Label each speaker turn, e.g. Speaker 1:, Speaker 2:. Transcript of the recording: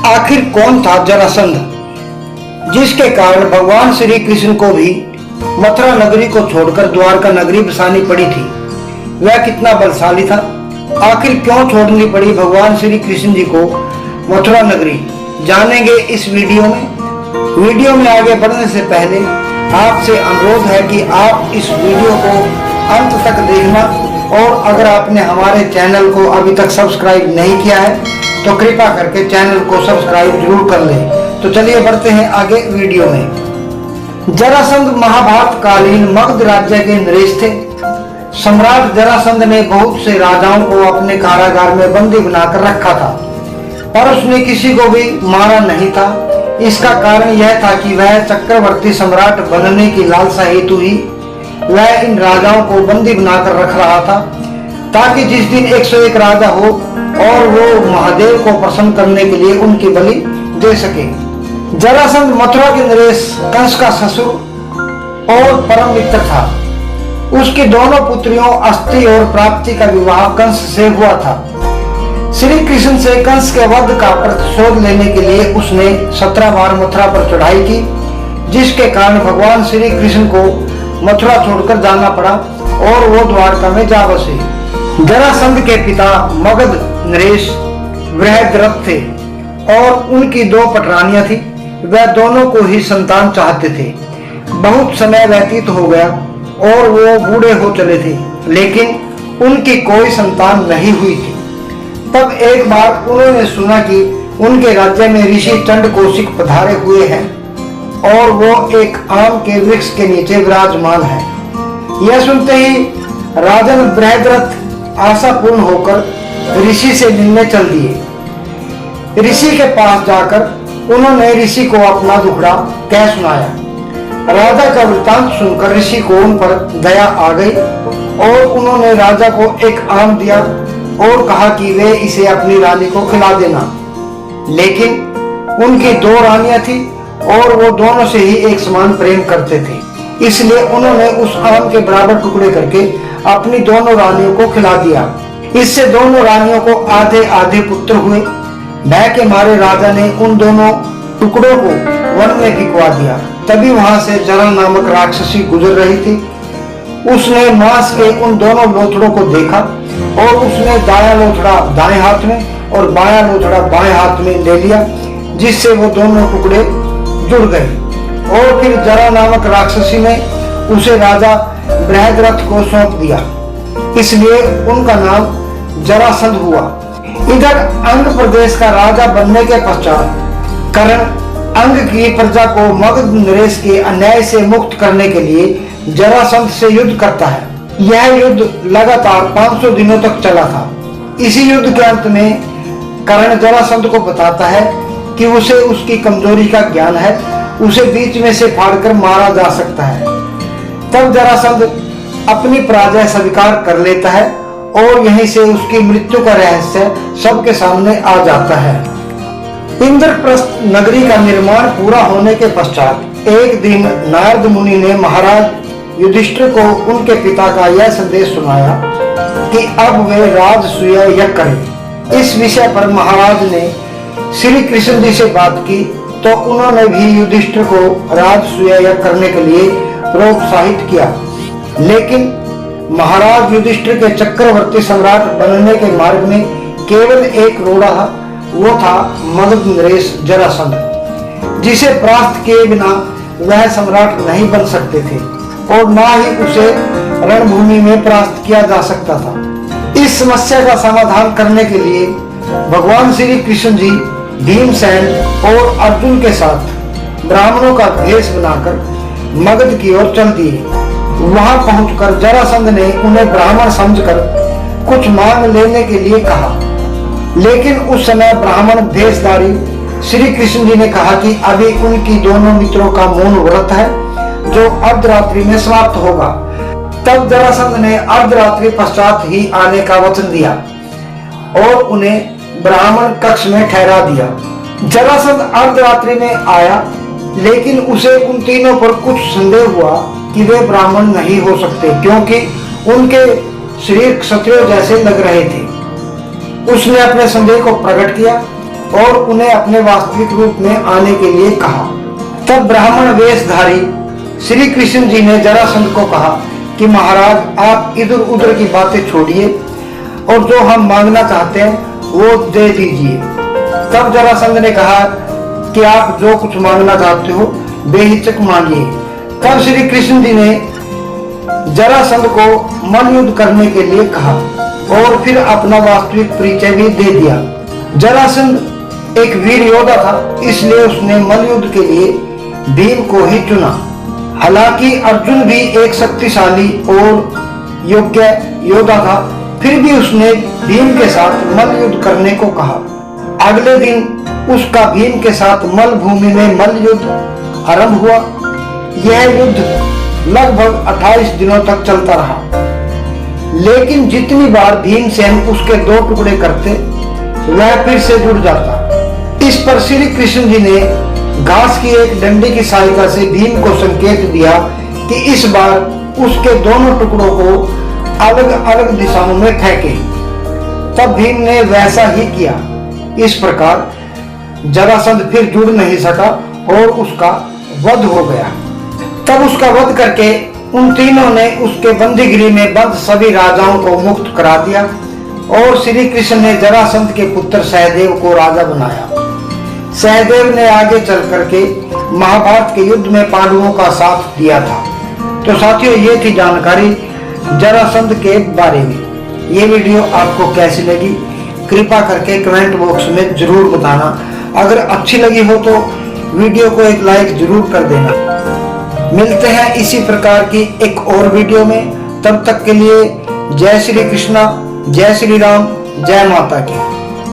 Speaker 1: आखिर कौन था जरासंध, जिसके कारण भगवान श्री कृष्ण को भी मथुरा नगरी को छोड़कर द्वारका नगरी बसानी पड़ी थी। वह कितना बलशाली था, आखिर क्यों छोड़नी पड़ी भगवान श्री कृष्ण जी को मथुरा नगरी, जानेंगे इस वीडियो में। वीडियो में आगे बढ़ने से पहले आपसे अनुरोध है कि आप इस वीडियो को अंत तक देखना, और अगर आपने हमारे चैनल को अभी तक सब्सक्राइब नहीं किया है तो कृपया करके चैनल को सब्सक्राइब जरूर कर लें। तो चलिए बढ़ते हैं आगे वीडियो में। जरासंध महाभारत कालीन मगध राज्य के नरेश थे। सम्राट जरासंध ने बहुत से राजाओं को अपने कारागार में बंदी बनाकर रखा था, पर उसने किसी को भी मारा नहीं था। इसका कारण यह था कि वह चक्रवर्ती सम्राट बनने की लालसा हेतु ही वह इन राजाओं को बंदी बनाकर रख रहा था, ताकि जिस दिन 101 राजा हो और वो महादेव को प्रसन्न करने के लिए उनकी बलि दे सके। जरासंध मथुरा के नरेश कंस का ससुर और परम मित्र था। उसकी दोनों पुत्रियों अस्ति और प्राप्ति का विवाह कंस से हुआ था। श्री कृष्ण से कंस के वध का प्रतिशोध लेने के लिए उसने 17 बार मथुरा पर चढ़ाई की, जिसके कारण भगवान श्री कृष्ण को मथुरा छोड़कर जाना पड़ा और वो द्वारका में जा बसे। जरासंध के पिता मगध नरेश बृहद्रथ थे और उनकी 2 पटरानियां थी। वह दोनों को ही संतान चाहते थे। बहुत समय व्यतीत हो गया और वो बूढ़े हो चले थे, लेकिन उनकी कोई संतान नहीं हुई थी। तब एक बार उन्होंने सुना कि उनके राज्य में ऋषि चंड कौशिक पधारे हुए हैं और वो एक आम के वृक्ष के नीचे विराजमान है। यह सुनते ही राजन बृहद्रथ आशापूर्ण होकर ऋषि से मिलने चल दिए। ऋषि के पास जाकर उन्होंने ऋषि को अपना दुखड़ा कह सुनाया। राजा का वृतांत सुनकर ऋषि को उन पर दया आ गई और उन्होंने राजा को एक आम दिया और कहा कि वे इसे अपनी रानी को खिला देना। लेकिन उनकी 2 रानियां थी और वो दोनों से ही एक समान प्रेम करते थे, इसलिए उन्होंने उस आम के बराबर टुकड़े करके अपनी दोनों रानियों को खिला दिया। इससे दोनों रानियों को आधे आधे पुत्र हुए। भय के मारे राजा ने उन दोनों टुकड़ों को वन में फिकवा दिया। तभी वहां से जरा नामक राक्षसी गुजर रही थी। उसने मांस के उन दोनों लोथड़ों को देखा और उसने दायां लोथड़ा दाएं हाथ में और बायां लोथड़ा बाएं हाथ में ले लिया, जिससे वो दोनों टुकड़े जुड़ गए। और फिर जरा नामक राक्षसी ने उसे राजा बृहद्रथ को सौंप दिया, इसलिए उनका नाम जरासंध हुआ। इधर अंग प्रदेश का राजा बनने के पश्चात कर्ण अंग की प्रजा को मगध नरेश के अन्याय से मुक्त करने के लिए जरासंध से युद्ध करता है। यह युद्ध लगातार 500 दिनों तक चला था। इसी युद्ध के अंत में कर्ण जरासंध को बताता है कि उसे उसकी कमजोरी का ज्ञान है, उसे बीच में से फाड़कर मारा जा सकता है। तब जरासंध अपनी पराजय स्वीकार कर लेता है और यहीं से उसकी मृत्यु का रहस्य सबके सामने आ जाता है। इंद्रप्रस्थ नगरी का निर्माण पूरा होने के पश्चात एक दिन नारद मुनि ने महाराज युधिष्ठिर को उनके पिता का यह संदेश सुनाया कि अब वे राजसूय यज्ञ करें। इस विषय पर महाराज ने श्री कृष्ण जी से बात की तो उन्होंने भी युधिष्ठिर को राजसूय यज्ञ करने के लिए प्रोत्साहित किया। लेकिन महाराज युधिष्ठिर के चक्रवर्ती सम्राट बनने के मार्ग में केवल एक रोड़ा था, वो था मगध नरेश जरासंध, जिसे परास्त किए बिना वह सम्राट नहीं बन सकते थे और ना ही उसे रणभूमि में परास्त किया जा सकता था। इस समस्या का समाधान करने के लिए भगवान श्री कृष्ण जी भीमसेन और अर्जुन के साथ ब्राह्मणों का भेष बनाकर मगध की ओर चल दिए। वहां पहुंचकर जरासंध ने उन्हें ब्राह्मण समझकर कुछ मांग लेने के लिए कहा, लेकिन उस समय ब्राह्मण भेषधारी श्री कृष्ण जी ने कहा कि अभी उनकी दोनों मित्रों का मौन व्रत है जो अर्धरात्रि में समाप्त होगा। तब जरासंध ने अर्धरात्रि पश्चात ही आने का वचन दिया और उन्हें ब्राह्मण कक्ष में ठहरा दिया। जरासंध अर्धरात्रि में आया, लेकिन उसे उन तीनों पर कुछ संदेह हुआ कि वे ब्राह्मण नहीं हो सकते, क्योंकि उनके शरीर क्षत्रिय जैसे लग रहे थे। उसने अपने संदेह को प्रकट किया और उन्हें अपने वास्तविक रूप में आने के लिए कहा। तब ब्राह्मण वेशधारी श्री कृष्ण जी ने जरासंध को कहा कि महाराज आप इधर उधर की बातें छोड़िए और जो हम मांगना चाहते हैं वो दे दीजिए। तब जरासंध ने कहा कि आप जो कुछ मांगना चाहते हो बेहिचक मांगिए। तब श्री कृष्ण जी ने जरासंध को मल्लयुद्ध करने के लिए कहा और फिर अपना वास्तविक परिचय भी दे दिया। जरासंध एक वीर योद्धा था, इसलिए उसने मल्लयुद्ध के लिए भीम को ही चुना। हालांकि अर्जुन भी एक शक्तिशाली और योग्य योद्धा था, फिर भी उसने भीम के साथ मल्लयुद्ध करने को कहा। अगले दिन उसका भीम के साथ मल्ल भूमि में मल्लयुद्ध आरंभ हुआ। यह युद्ध लगभग 28 दिनों तक चलता रहा, लेकिन जितनी बार भीमसेन उसके 2 टुकड़े करते वह फिर से जुड़ जाता। इस पर श्री कृष्ण जी ने घास की एक डंडी की सहायता से भीम को संकेत दिया कि इस बार उसके दोनों टुकड़ों को अलग अलग दिशाओं में फेंके। तब भीम ने वैसा ही किया। इस प्रकार जरासंध फिर जुड़ नहीं सका और उसका वध हो गया। तब उसका वध करके उन तीनों ने उसके बंदीगृह में बंद सभी राजाओं को मुक्त करा दिया और श्री कृष्ण ने जरासंध के पुत्र सहदेव को राजा बनाया। सहदेव ने आगे चल करके महाभारत के युद्ध में पांडवों का साथ दिया था। तो साथियों, ये थी जानकारी जरासंध के बारे में। ये वीडियो आपको कैसी लगी कृपा करके कमेंट बॉक्स में जरूर बताना। अगर अच्छी लगी हो तो वीडियो को एक लाइक जरूर कर देना। मिलते हैं इसी प्रकार की एक और वीडियो में। तब तक के लिए जय श्री कृष्णा, जय श्री राम, जय माता की।